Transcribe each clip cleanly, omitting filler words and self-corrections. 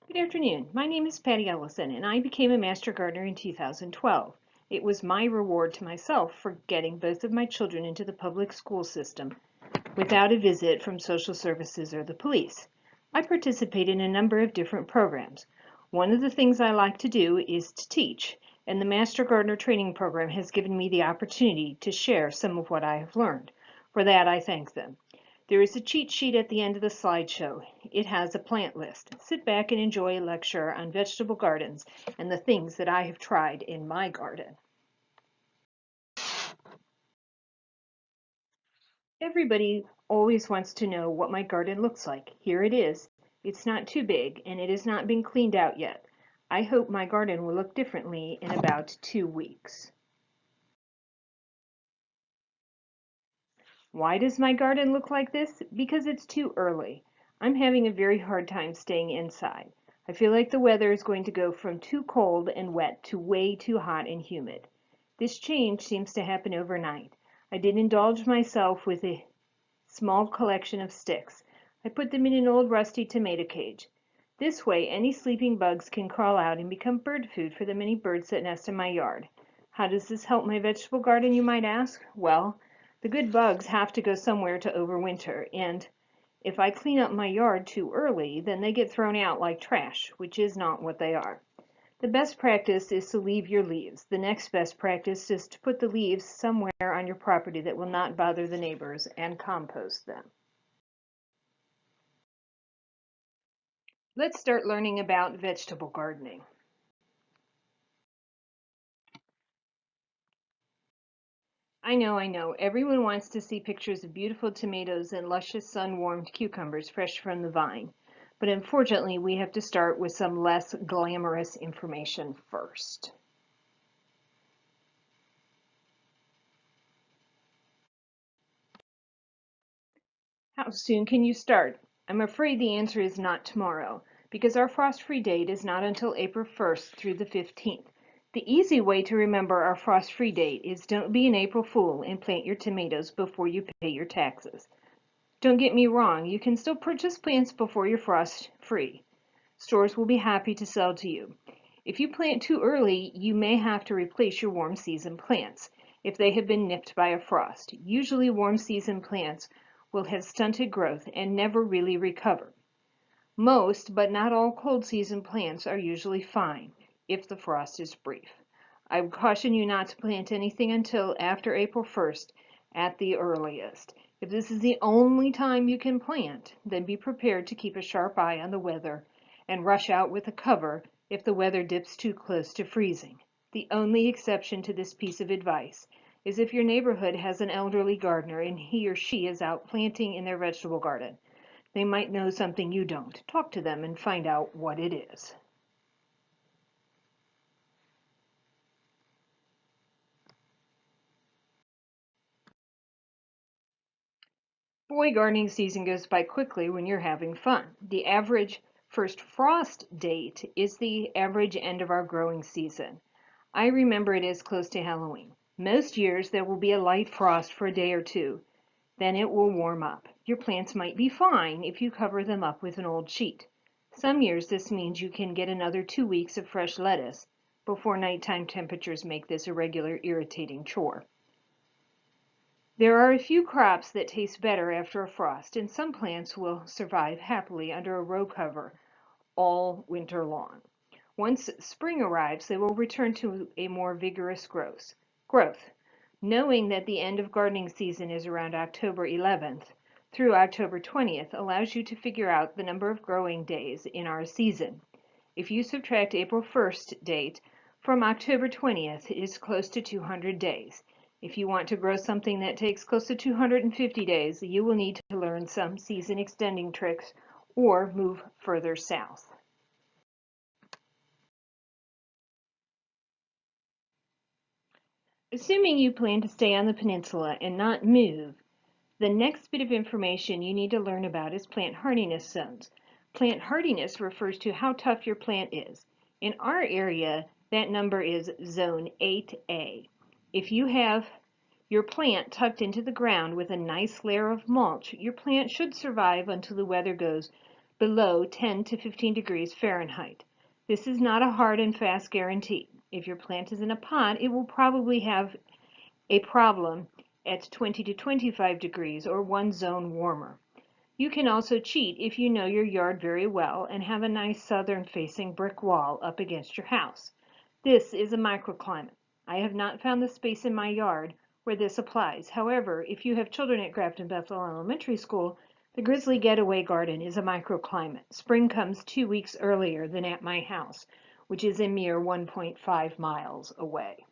Good afternoon. My name is Patty Ellison, and I became a Master Gardener in 2012. It was my reward to myself for getting both of my children into the public school system without a visit from social services or the police. I participate in a number of different programs. One of the things I like to do is to teach, and the Master Gardener training program has given me the opportunity to share some of what I have learned. For that, I thank them. There is a cheat sheet at the end of the slideshow. It has a plant list. Sit back and enjoy a lecture on vegetable gardens and the things that I have tried in my garden. Everybody always wants to know what my garden looks like. Here it is. It's not too big and it has not been cleaned out yet. I hope my garden will look differently in about 2 weeks. Why does my garden look like this? Because it's too early. I'm having a very hard time staying inside. I feel like the weather is going to go from too cold and wet to way too hot and humid. This change seems to happen overnight. I did indulge myself with a small collection of sticks. I put them in an old rusty tomato cage. This way, any sleeping bugs can crawl out and become bird food for the many birds that nest in my yard. How does this help my vegetable garden, you might ask? Well, the good bugs have to go somewhere to overwinter, and if I clean up my yard too early, then they get thrown out like trash, which is not what they are. The best practice is to leave your leaves. The next best practice is to put the leaves somewhere on your property that will not bother the neighbors and compost them. Let's start learning about vegetable gardening. I know. Everyone wants to see pictures of beautiful tomatoes and luscious sun-warmed cucumbers fresh from the vine. But unfortunately, we have to start with some less glamorous information first. How soon can you start? I'm afraid the answer is not tomorrow, because our frost-free date is not until April 1st through the 15th. The easy way to remember our frost-free date is don't be an April Fool and plant your tomatoes before you pay your taxes. Don't get me wrong, you can still purchase plants before you're frost-free. Stores will be happy to sell to you. If you plant too early, you may have to replace your warm season plants if they have been nipped by a frost. Usually warm season plants will have stunted growth and never really recover. Most, but not all, cold season plants are usually fine if the frost is brief. I would caution you not to plant anything until after April 1st at the earliest. If this is the only time you can plant, then be prepared to keep a sharp eye on the weather and rush out with a cover if the weather dips too close to freezing. The only exception to this piece of advice is if your neighborhood has an elderly gardener and he or she is out planting in their vegetable garden. They might know something you don't. Talk to them and find out what it is. Boy, gardening season goes by quickly when you're having fun. The average first frost date is the average end of our growing season. I remember it is close to Halloween. Most years there will be a light frost for a day or two. Then it will warm up. Your plants might be fine if you cover them up with an old sheet. Some years this means you can get another 2 weeks of fresh lettuce before nighttime temperatures make this a regular irritating chore. There are a few crops that taste better after a frost, and some plants will survive happily under a row cover all winter long. Once spring arrives, they will return to a more vigorous growth. Knowing that the end of gardening season is around October 11th through October 20th allows you to figure out the number of growing days in our season. If you subtract April 1st date from October 20th, it is close to 200 days. If you want to grow something that takes close to 250 days, you will need to learn some season extending tricks or move further south. Assuming you plan to stay on the peninsula and not move, the next bit of information you need to learn about is plant hardiness zones. Plant hardiness refers to how tough your plant is. In our area, that number is zone 8A. If you have your plant tucked into the ground with a nice layer of mulch, your plant should survive until the weather goes below 10 to 15 degrees Fahrenheit. This is not a hard and fast guarantee. If your plant is in a pot, it will probably have a problem at 20 to 25 degrees or one zone warmer. You can also cheat if you know your yard very well and have a nice southern-facing brick wall up against your house. This is a microclimate. I have not found the space in my yard where this applies. However, if you have children at Grafton Bethel Elementary School, the Grizzly Getaway Garden is a microclimate. Spring comes 2 weeks earlier than at my house, which is a mere 1.5 miles away.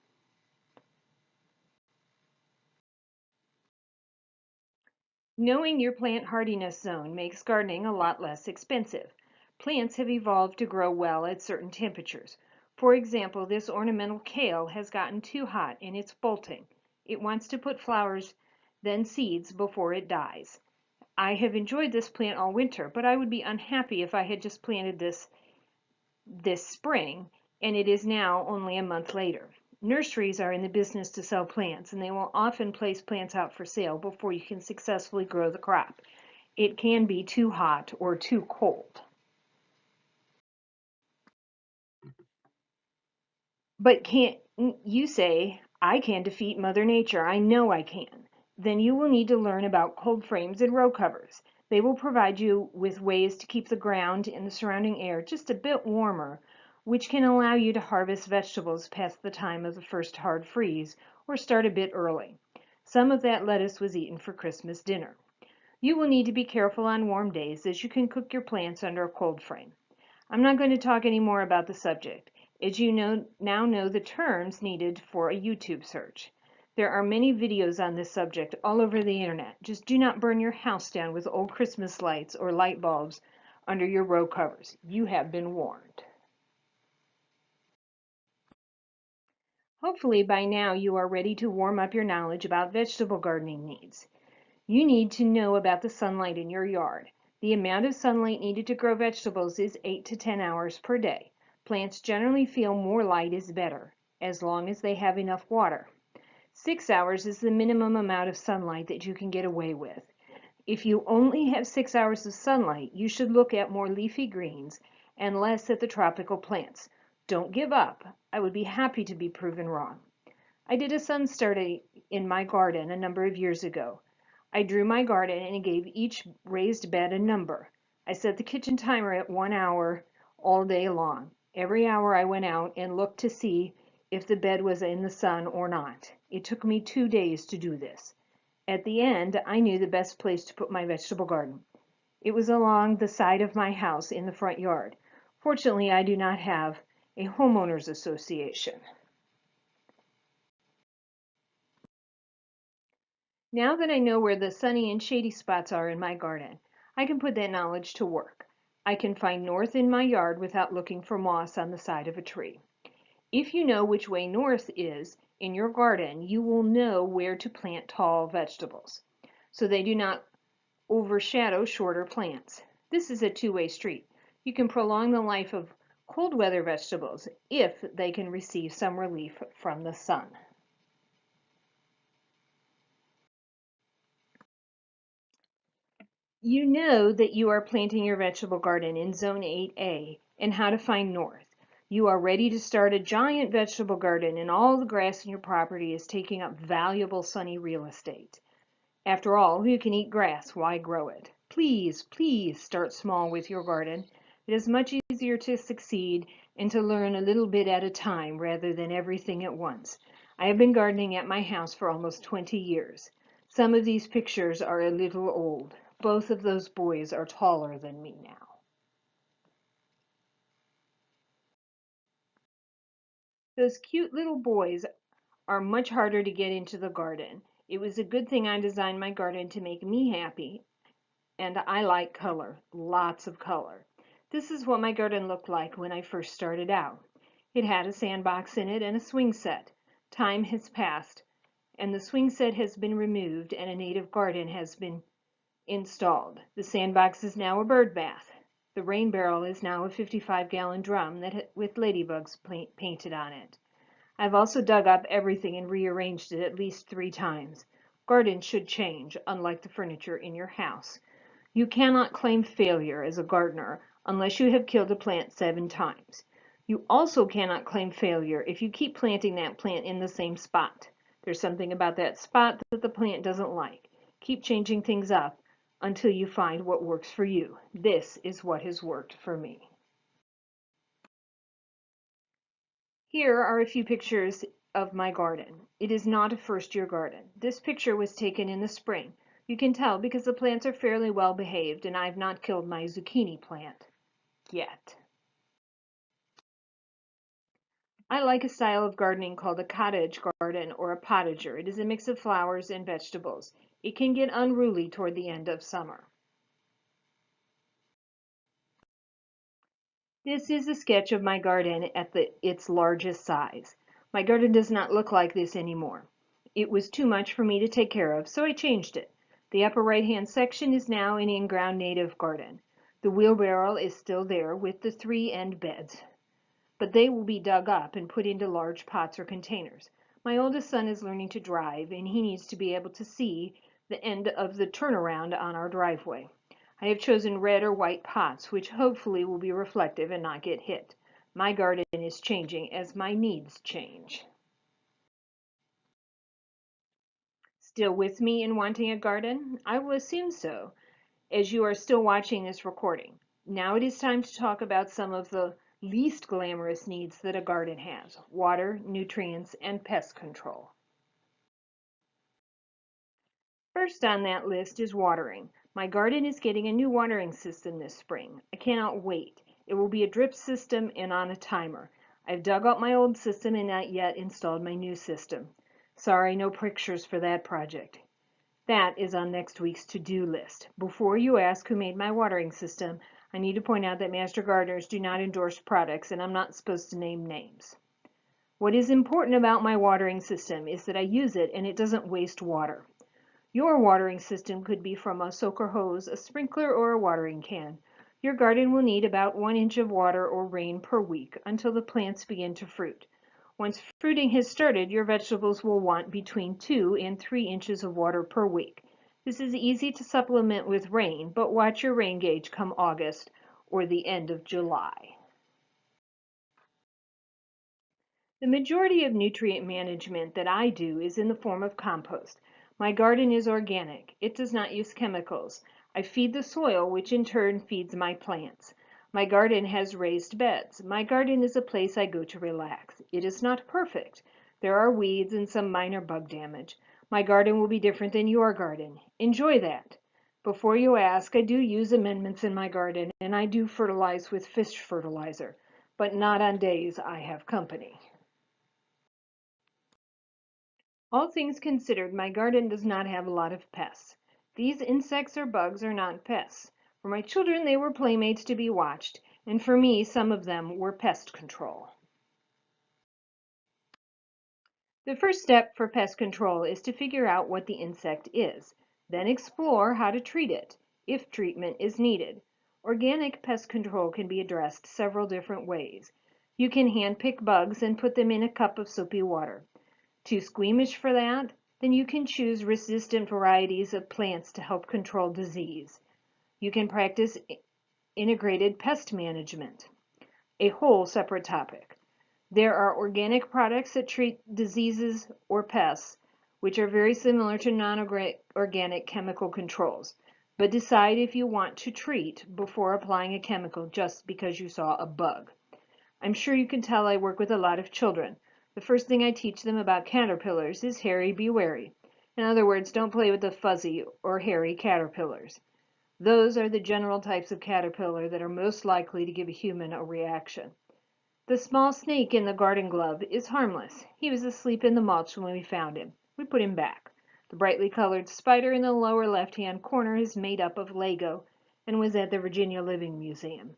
Knowing your plant hardiness zone makes gardening a lot less expensive. Plants have evolved to grow well at certain temperatures. For example, this ornamental kale has gotten too hot and it's bolting. It wants to put flowers, then seeds before it dies. I have enjoyed this plant all winter, but I would be unhappy if I had just planted this spring and it is now only a month later. Nurseries are in the business to sell plants, and they will often place plants out for sale before you can successfully grow the crop. It can be too hot or too cold. But can't you say, I can defeat Mother Nature? I know I can. Then you will need to learn about cold frames and row covers. They will provide you with ways to keep the ground and the surrounding air just a bit warmer, which can allow you to harvest vegetables past the time of the first hard freeze or start a bit early. Some of that lettuce was eaten for Christmas dinner. You will need to be careful on warm days as you can cook your plants under a cold frame. I'm not going to talk any more about the subject, as you now know the terms needed for a YouTube search. There are many videos on this subject all over the internet. Just do not burn your house down with old Christmas lights or light bulbs under your row covers. You have been warned. Hopefully by now you are ready to warm up your knowledge about vegetable gardening needs. You need to know about the sunlight in your yard. The amount of sunlight needed to grow vegetables is 8 to 10 hours per day. Plants generally feel more light is better, as long as they have enough water. 6 hours is the minimum amount of sunlight that you can get away with. If you only have 6 hours of sunlight, you should look at more leafy greens and less at the tropical plants. Don't give up. I would be happy to be proven wrong. I did a sun study in my garden a number of years ago. I drew my garden and gave each raised bed a number. I set the kitchen timer at 1 hour all day long. Every hour I went out and looked to see if the bed was in the sun or not. It took me 2 days to do this. At the end, I knew the best place to put my vegetable garden. It was along the side of my house in the front yard. Fortunately, I do not have a homeowners association. Now that I know where the sunny and shady spots are in my garden, I can put that knowledge to work. I can find north in my yard without looking for moss on the side of a tree. If you know which way north is in your garden, you will know where to plant tall vegetables, so they do not overshadow shorter plants. This is a two-way street. You can prolong the life of cold weather vegetables if they can receive some relief from the sun. You know that you are planting your vegetable garden in Zone 8A and how to find north. You are ready to start a giant vegetable garden and all the grass in your property is taking up valuable sunny real estate. After all, you can eat grass, why grow it? Please, please start small with your garden. It is much easier to succeed and to learn a little bit at a time rather than everything at once. I have been gardening at my house for almost 20 years. Some of these pictures are a little old. Both of those boys are taller than me now. Those cute little boys are much harder to get into the garden. It was a good thing I designed my garden to make me happy, and I like color, lots of color. This is what my garden looked like when I first started out. It had a sandbox in it and a swing set. Time has passed, and the swing set has been removed and a native garden has been installed. The sandbox is now a bird bath. The rain barrel is now a 55-gallon drum with ladybugs painted on it. I've also dug up everything and rearranged it at least 3 times. Gardens should change, unlike the furniture in your house. You cannot claim failure as a gardener unless you have killed a plant 7 times. You also cannot claim failure if you keep planting that plant in the same spot. There's something about that spot that the plant doesn't like. Keep changing things up until you find what works for you. This is what has worked for me. Here are a few pictures of my garden. It is not a first-year garden. This picture was taken in the spring. You can tell because the plants are fairly well behaved and I've not killed my zucchini plant yet. I like a style of gardening called a cottage garden or a potager. It is a mix of flowers and vegetables. It can get unruly toward the end of summer. This is a sketch of my garden at its largest size. My garden does not look like this anymore. It was too much for me to take care of, so I changed it. The upper right-hand section is now an in-ground native garden. The wheelbarrow is still there with the 3 end beds, but they will be dug up and put into large pots or containers. My oldest son is learning to drive, and he needs to be able to see the end of the turnaround on our driveway. I have chosen red or white pots, which hopefully will be reflective and not get hit. My garden is changing as my needs change. Still with me in wanting a garden? I will assume so, as you are still watching this recording. Now it is time to talk about some of the least glamorous needs that a garden has: water, nutrients, and pest control. First on that list is watering. My garden is getting a new watering system this spring. I cannot wait. It will be a drip system and on a timer. I've dug up my old system and not yet installed my new system. Sorry, no pictures for that project. That is on next week's to-do list. Before you ask who made my watering system, I need to point out that master gardeners do not endorse products and I'm not supposed to name names. What is important about my watering system is that I use it and it doesn't waste water. Your watering system could be from a soaker hose, a sprinkler, or a watering can. Your garden will need about 1 inch of water or rain per week until the plants begin to fruit. Once fruiting has started, your vegetables will want between 2 and 3 inches of water per week. This is easy to supplement with rain, but watch your rain gauge come August or the end of July. The majority of nutrient management that I do is in the form of compost. My garden is organic. It does not use chemicals. I feed the soil, which in turn feeds my plants. My garden has raised beds. My garden is a place I go to relax. It is not perfect. There are weeds and some minor bug damage. My garden will be different than your garden. Enjoy that. Before you ask, I do use amendments in my garden, and I do fertilize with fish fertilizer, but not on days I have company. All things considered, my garden does not have a lot of pests. These insects or bugs are not pests. For my children, they were playmates to be watched, and for me, some of them were pest control. The first step for pest control is to figure out what the insect is, then explore how to treat it, if treatment is needed. Organic pest control can be addressed several different ways. You can handpick bugs and put them in a cup of soapy water. Too squeamish for that? Then you can choose resistant varieties of plants to help control disease. You can practice integrated pest management, a whole separate topic. There are organic products that treat diseases or pests, which are very similar to non-organic chemical controls. But decide if you want to treat before applying a chemical just because you saw a bug. I'm sure you can tell I work with a lot of children. The first thing I teach them about caterpillars is hairy be wary. In other words, don't play with the fuzzy or hairy caterpillars. Those are the general types of caterpillar that are most likely to give a human a reaction. The small snake in the garden glove is harmless. He was asleep in the mulch when we found him. We put him back. The brightly colored spider in the lower left-hand corner is made up of Lego and was at the Virginia Living Museum.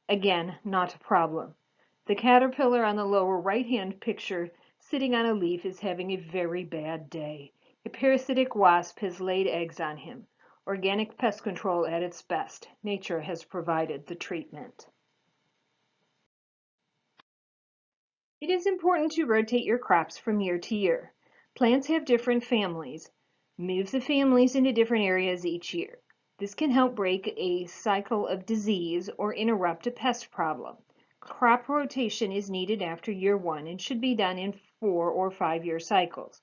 Again, not a problem. The caterpillar on the lower right-hand picture sitting on a leaf is having a very bad day. A parasitic wasp has laid eggs on him. Organic pest control at its best. Nature has provided the treatment. It is important to rotate your crops from year to year. Plants have different families. Move the families into different areas each year. This can help break a cycle of disease or interrupt a pest problem. Crop rotation is needed after year 1 and should be done in 4 or 5-year cycles.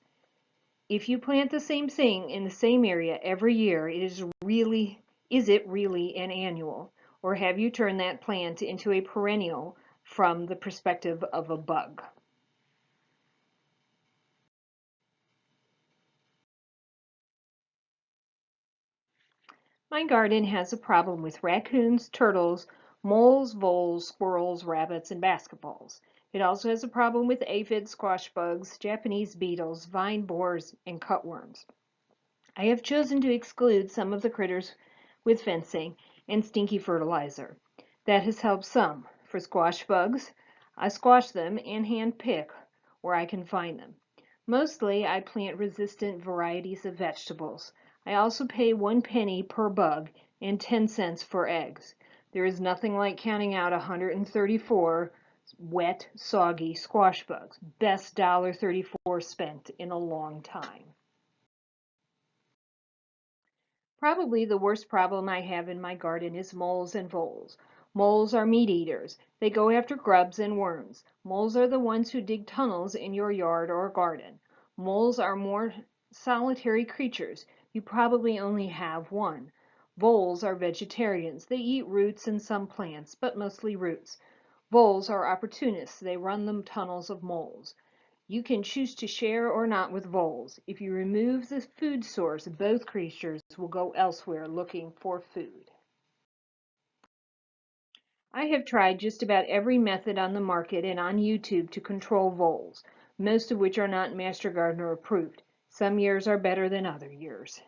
If you plant the same thing in the same area every year, is it really an annual? Or have you turned that plant into a perennial from the perspective of a bug? My garden has a problem with raccoons, turtles, moles, voles, squirrels, rabbits, and basketballs. It also has a problem with aphids, squash bugs, Japanese beetles, vine borers, and cutworms. I have chosen to exclude some of the critters with fencing and stinky fertilizer. That has helped some. For squash bugs, I squash them and hand pick where I can find them. Mostly I plant resistant varieties of vegetables. I also pay 1 penny per bug and 10 cents for eggs. There is nothing like counting out 134 wet, soggy squash bugs. Best $1.34 spent in a long time. Probably the worst problem I have in my garden is moles and voles. Moles are meat eaters. They go after grubs and worms. Moles are the ones who dig tunnels in your yard or garden. Moles are more solitary creatures. You probably only have one. Voles are vegetarians. They eat roots and some plants, but mostly roots. Voles are opportunists. They run the tunnels of moles. You can choose to share or not with voles. If you remove the food source, both creatures will go elsewhere looking for food. I have tried just about every method on the market and on YouTube to control voles, most of which are not Master Gardener approved. Some years are better than other years.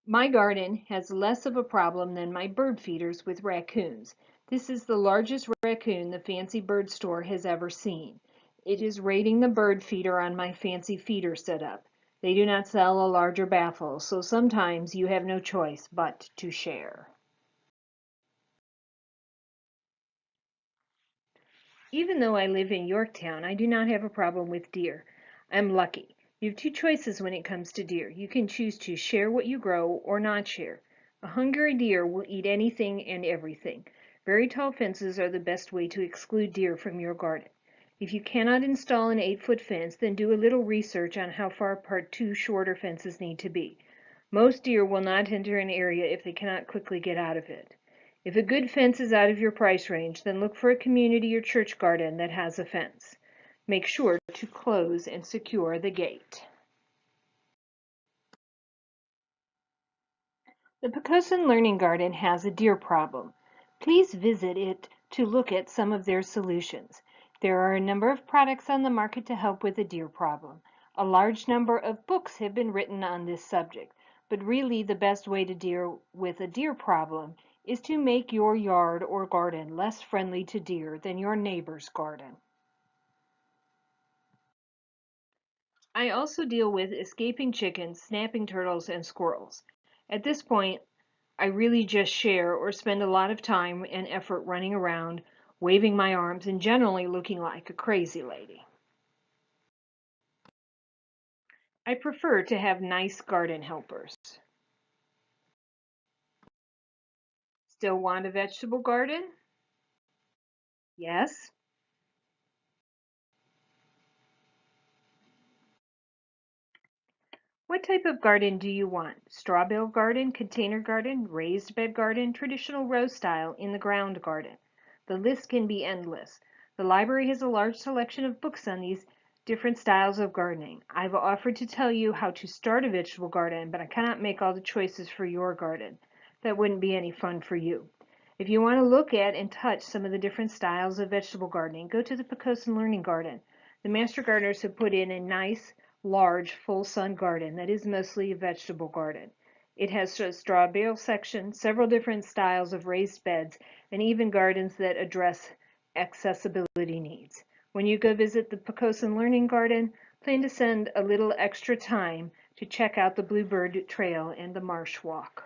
My garden has less of a problem than my bird feeders with raccoons. This is the largest raccoon the Fancy Bird store has ever seen. It is raiding the bird feeder on my fancy feeder setup. They do not sell a larger baffle, so sometimes you have no choice but to share. Even though I live in Yorktown, I do not have a problem with deer. I'm lucky. You have 2 choices when it comes to deer. You can choose to share what you grow or not share. A hungry deer will eat anything and everything. Very tall fences are the best way to exclude deer from your garden. If you cannot install an 8-foot fence, then do a little research on how far apart 2 shorter fences need to be. Most deer will not enter an area if they cannot quickly get out of it. If a good fence is out of your price range, then look for a community or church garden that has a fence. Make sure to close and secure the gate. The Pocosin Learning Garden has a deer problem. Please visit it to look at some of their solutions. There are a number of products on the market to help with the deer problem. A large number of books have been written on this subject, but really the best way to deal with a deer problem is to make your yard or garden less friendly to deer than your neighbor's garden. I also deal with escaping chickens, snapping turtles, and squirrels. At this point, I really just share or spend a lot of time and effort running around, waving my arms, and generally looking like a crazy lady. I prefer to have nice garden helpers. Still want a vegetable garden? Yes. What type of garden do you want? Straw bale garden, container garden, raised bed garden, traditional row style, in the ground garden? The list can be endless. The library has a large selection of books on these different styles of gardening. I've offered to tell you how to start a vegetable garden, but I cannot make all the choices for your garden. That wouldn't be any fun for you. If you want to look at and touch some of the different styles of vegetable gardening, go to the Pocosin Learning Garden. The master gardeners have put in a nice, large, full sun garden that is mostly a vegetable garden. It has a straw bale section, several different styles of raised beds, and even gardens that address accessibility needs. When you go visit the Pocosin Learning Garden, plan to send a little extra time to check out the Bluebird Trail and the Marsh Walk.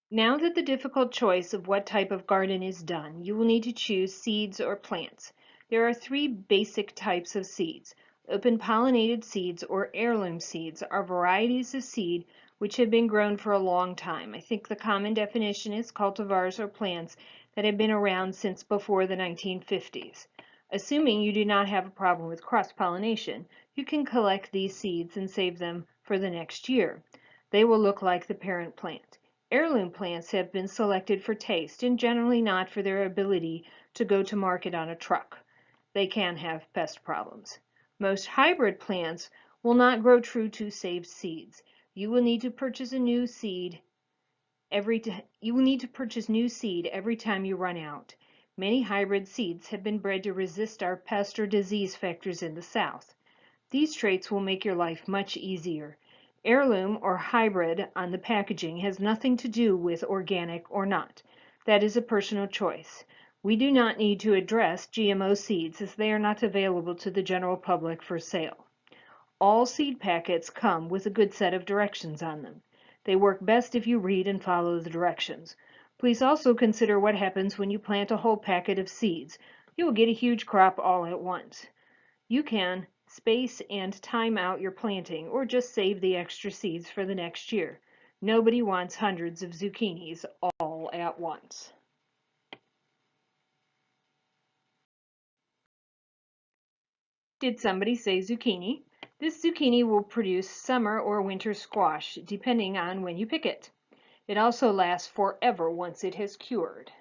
Now that the difficult choice of what type of garden is done, you will need to choose seeds or plants. There are three basic types of seeds. Open-pollinated seeds or heirloom seeds are varieties of seed which have been grown for a long time. I think the common definition is cultivars or plants that have been around since before the 1950s. Assuming you do not have a problem with cross-pollination, you can collect these seeds and save them for the next year. They will look like the parent plant. Heirloom plants have been selected for taste and generally not for their ability to go to market on a truck. They can have pest problems. Most hybrid plants will not grow true to saved seeds. You will need to purchase new seed every time you run out. Many hybrid seeds have been bred to resist our pest or disease factors in the South. These traits will make your life much easier. Heirloom or hybrid on the packaging has nothing to do with organic or not. That is a personal choice. We do not need to address GMO seeds as they are not available to the general public for sale. All seed packets come with a good set of directions on them. They work best if you read and follow the directions. Please also consider what happens when you plant a whole packet of seeds. You will get a huge crop all at once. You can space and time out your planting or just save the extra seeds for the next year. Nobody wants hundreds of zucchinis all at once. Did somebody say zucchini? This zucchini will produce summer or winter squash, depending on when you pick it. It also lasts forever once it has cured.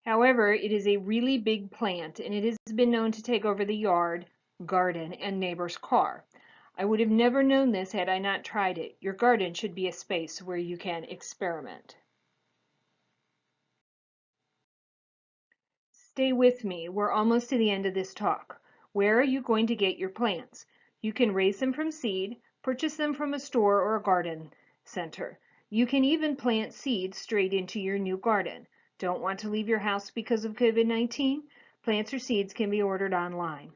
However, it is a really big plant, and it has been known to take over the yard, garden, and neighbor's car. I would have never known this had I not tried it. Your garden should be a space where you can experiment. Stay with me. We're almost to the end of this talk. Where are you going to get your plants? You can raise them from seed, purchase them from a store or a garden center. You can even plant seeds straight into your new garden. Don't want to leave your house because of COVID-19? Plants or seeds can be ordered online.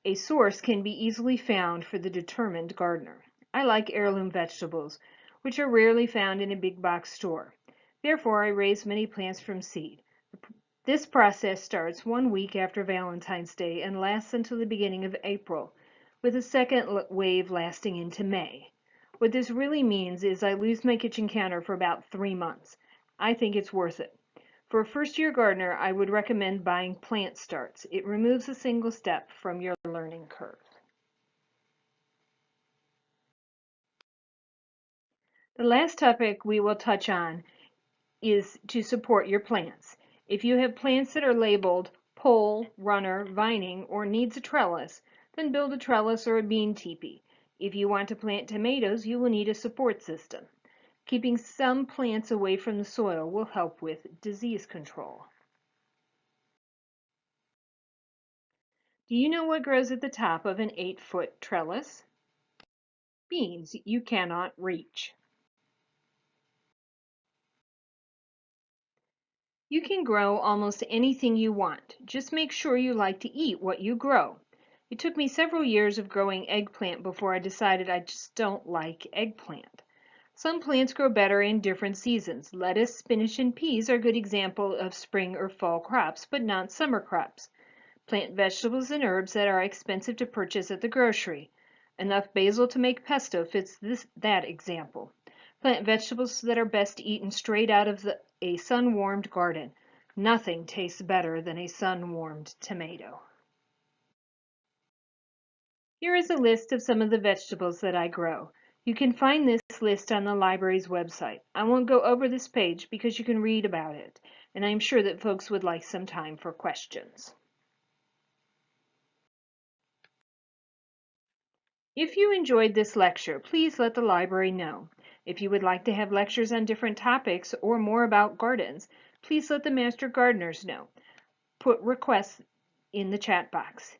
A source can be easily found for the determined gardener. I like heirloom vegetables, which are rarely found in a big box store. Therefore, I raise many plants from seed. This process starts 1 week after Valentine's Day and lasts until the beginning of April, with a second wave lasting into May. What this really means is I lose my kitchen counter for about 3 months. I think it's worth it. For a first-year gardener, I would recommend buying plant starts. It removes a single step from your learning curve. The last topic we will touch on is to support your plants. If you have plants that are labeled pole, runner, vining, or needs a trellis, then build a trellis or a bean teepee. If you want to plant tomatoes, you will need a support system. Keeping some plants away from the soil will help with disease control. Do you know what grows at the top of an 8-foot trellis? Beans you cannot reach. You can grow almost anything you want. Just make sure you like to eat what you grow. It took me several years of growing eggplant before I decided I just don't like eggplant. Some plants grow better in different seasons. Lettuce, spinach, and peas are good examples of spring or fall crops, but not summer crops. Plant vegetables and herbs that are expensive to purchase at the grocery. Enough basil to make pesto fits that example. Plant vegetables that are best eaten straight out of a sun-warmed garden. Nothing tastes better than a sun-warmed tomato. Here is a list of some of the vegetables that I grow. You can find this list on the library's website. I won't go over this page because you can read about it, and I'm sure that folks would like some time for questions. If you enjoyed this lecture, please let the library know. If you would like to have lectures on different topics or more about gardens, please let the Master Gardeners know. Put requests in the chat box.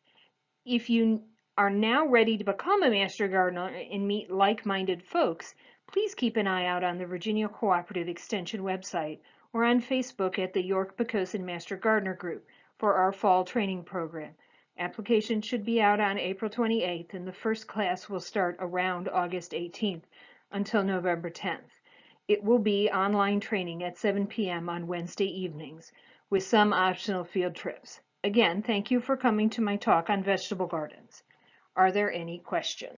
If you are now ready to become a Master Gardener and meet like-minded folks, please keep an eye out on the Virginia Cooperative Extension website or on Facebook at the York-Poquoson Master Gardener Group for our fall training program. Applications should be out on April 28th, and the first class will start around August 18th until November 10th. It will be online training at 7 p.m. on Wednesday evenings. with some optional field trips. Again, thank you for coming to my talk on vegetable gardens. Are there any questions?